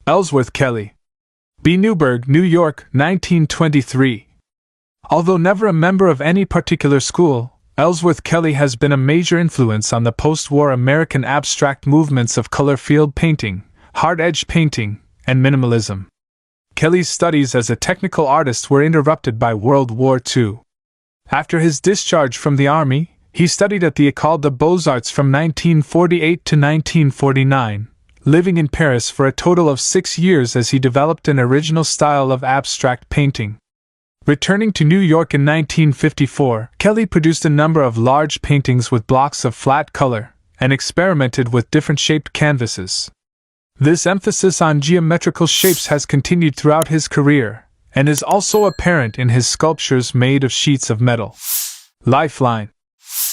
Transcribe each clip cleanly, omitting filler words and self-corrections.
Ellsworth Kelly. B. Newburgh, New York, 1923. Although never a member of any particular school, Ellsworth Kelly has been a major influence on the post-war American abstract movements of color field painting, hard-edge painting, and minimalism. Kelly's studies as a technical artist were interrupted by World War II. After his discharge from the Army, he studied at the École des Beaux-Arts from 1948 to 1949, living in Paris for a total of 6 years as he developed an original style of abstract painting. Returning to New York in 1954, Kelly produced a number of large paintings with blocks of flat color, and experimented with different shaped canvases. This emphasis on geometrical shapes has continued throughout his career, and is also apparent in his sculptures made of sheets of metal. Lifeline.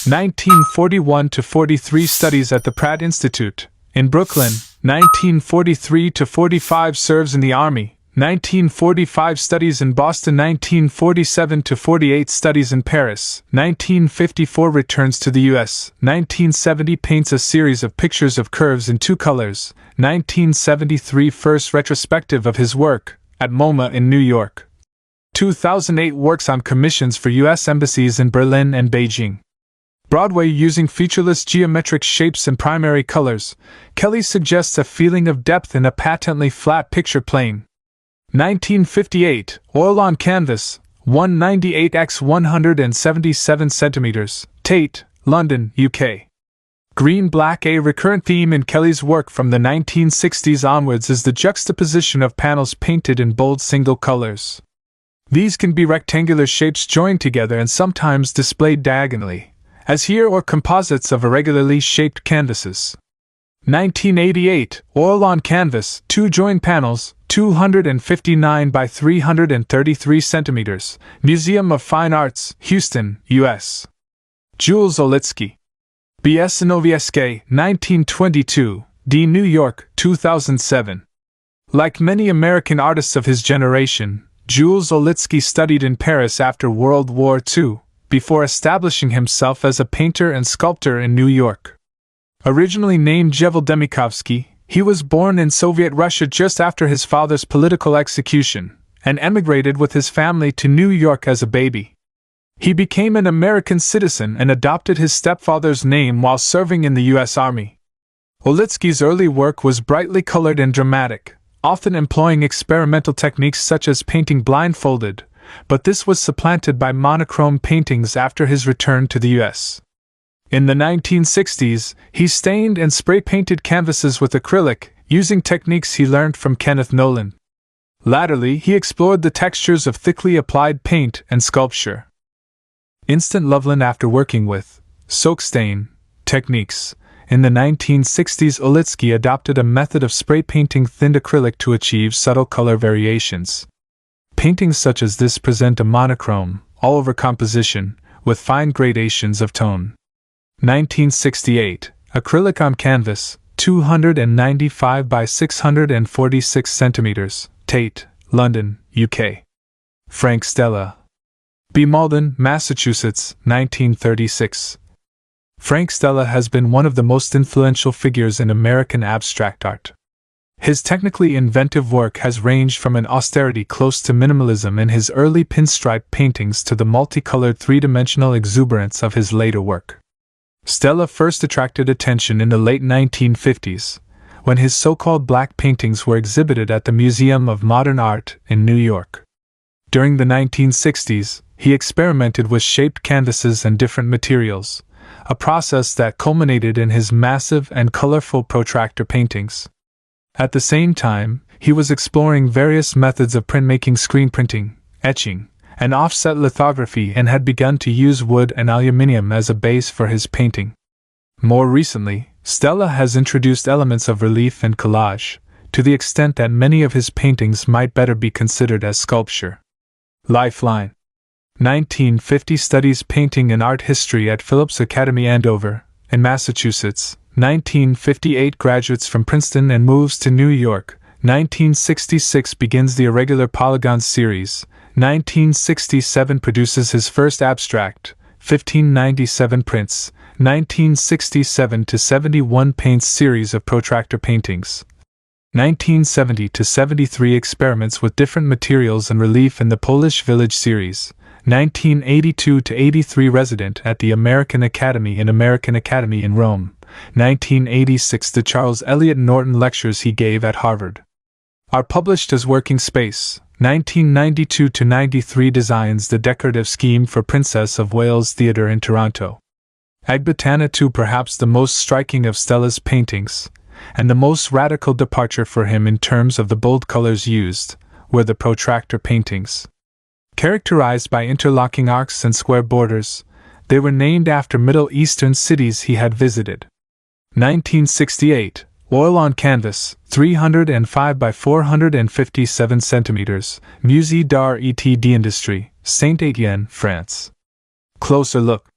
1941–43 studies at the Pratt Institute, in Brooklyn. 1943–45 serves in the Army. 1945 studies in Boston. 1947–48 studies in Paris. 1954 returns to the U.S. 1970 paints a series of pictures of curves in 2 colors. 1973 first retrospective of his work, at MoMA in New York. 2008 works on commissions for U.S. embassies in Berlin and Beijing. Broadway using featureless geometric shapes and primary colors, Kelly suggests a feeling of depth in a patently flat picture plane. 1958, oil on canvas, 198 x 177 cm, Tate, London, UK. Green-black. A recurrent theme in Kelly's work from the 1960s onwards is the juxtaposition of panels painted in bold single colors. These can be rectangular shapes joined together and sometimes displayed diagonally, as here, or composites of irregularly shaped canvases. 1988, oil on canvas, 2 joined panels, 259 by 333 centimeters, Museum of Fine Arts, Houston, U.S. Jules Olitski. B. Sonovieske, 1922, D. New York, 2007. Like many American artists of his generation, Jules Olitski studied in Paris after World War II, before establishing himself as a painter and sculptor in New York. Originally named Jevel Demikovsky, he was born in Soviet Russia just after his father's political execution, and emigrated with his family to New York as a baby. He became an American citizen and adopted his stepfather's name while serving in the U.S. Army. Olitski's early work was brightly colored and dramatic, often employing experimental techniques such as painting blindfolded, but this was supplanted by monochrome paintings after his return to the U.S. In the 1960s, he stained and spray-painted canvases with acrylic, using techniques he learned from Kenneth Nolan. Latterly, he explored the textures of thickly applied paint and sculpture. Instant Loveland. After working with soak-stain techniques, in the 1960s Olitski adopted a method of spray-painting thinned acrylic to achieve subtle color variations. Paintings such as this present a monochrome, all-over composition, with fine gradations of tone. 1968, acrylic on canvas, 295 by 646 centimeters, Tate, London, UK. Frank Stella. B. Malden, Massachusetts, 1936. Frank Stella has been one of the most influential figures in American abstract art. His technically inventive work has ranged from an austerity close to minimalism in his early pinstripe paintings to the multicolored three-dimensional exuberance of his later work. Stella first attracted attention in the late 1950s, when his so-called black paintings were exhibited at the Museum of Modern Art in New York. During the 1960s, he experimented with shaped canvases and different materials, a process that culminated in his massive and colorful protractor paintings. At the same time, he was exploring various methods of printmaking, screen printing, etching, and offset lithography, and had begun to use wood and aluminium as a base for his painting. More recently, Stella has introduced elements of relief and collage, to the extent that many of his paintings might better be considered as sculpture. Lifeline. 1950 studies painting and art history at Phillips Academy, Andover, in Massachusetts. 1958 graduates from Princeton and moves to New York. 1966 begins the Irregular Polygons series. 1967 produces his first abstract. 1597 prints. 1967–71 paints series of protractor paintings. 1970–73 experiments with different materials and relief in the Polish Village series, 1982–83 resident at the American Academy in Rome, 1986 the Charles Eliot Norton lectures he gave at Harvard are published as Working Space, 1992–93 designs the decorative scheme for Princess of Wales Theatre in Toronto. Ecbatana 2 perhaps the most striking of Stella's paintings, and the most radical departure for him in terms of the bold colors used, were the protractor paintings. Characterized by interlocking arcs and square borders, they were named after Middle Eastern cities he had visited. 1968, Oil on Canvas, 305 by 457 centimeters, Musée d'Art et d'Industrie, Saint-Étienne, France. Closer look.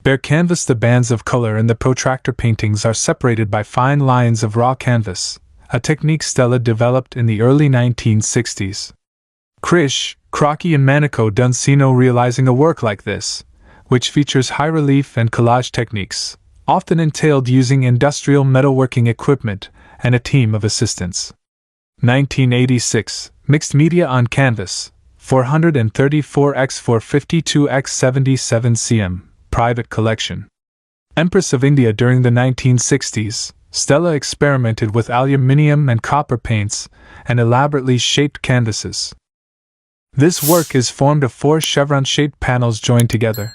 Bare canvas. The bands of color in the protractor paintings are separated by fine lines of raw canvas, a technique Stella developed in the early 1960s. Krish, Crocky and Manico Duncino realizing a work like this, which features high relief and collage techniques, often entailed using industrial metalworking equipment and a team of assistants. 1986, Mixed Media on Canvas, 434 x 452 x 77 cm. Private collection. Empress of India. During the 1960s, Stella experimented with aluminium and copper paints and elaborately shaped canvases. This work is formed of 4 chevron-shaped panels joined together.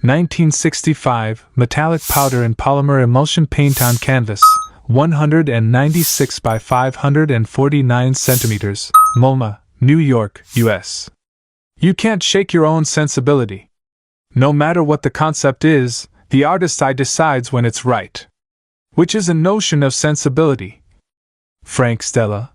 1965, Metallic powder and polymer emulsion paint on canvas, 196 by 549 centimeters, MoMA, New York, US. You can't shake your own sensibility. No matter what the concept is, the artist decides when it's right. Which is a notion of sensibility. Frank Stella.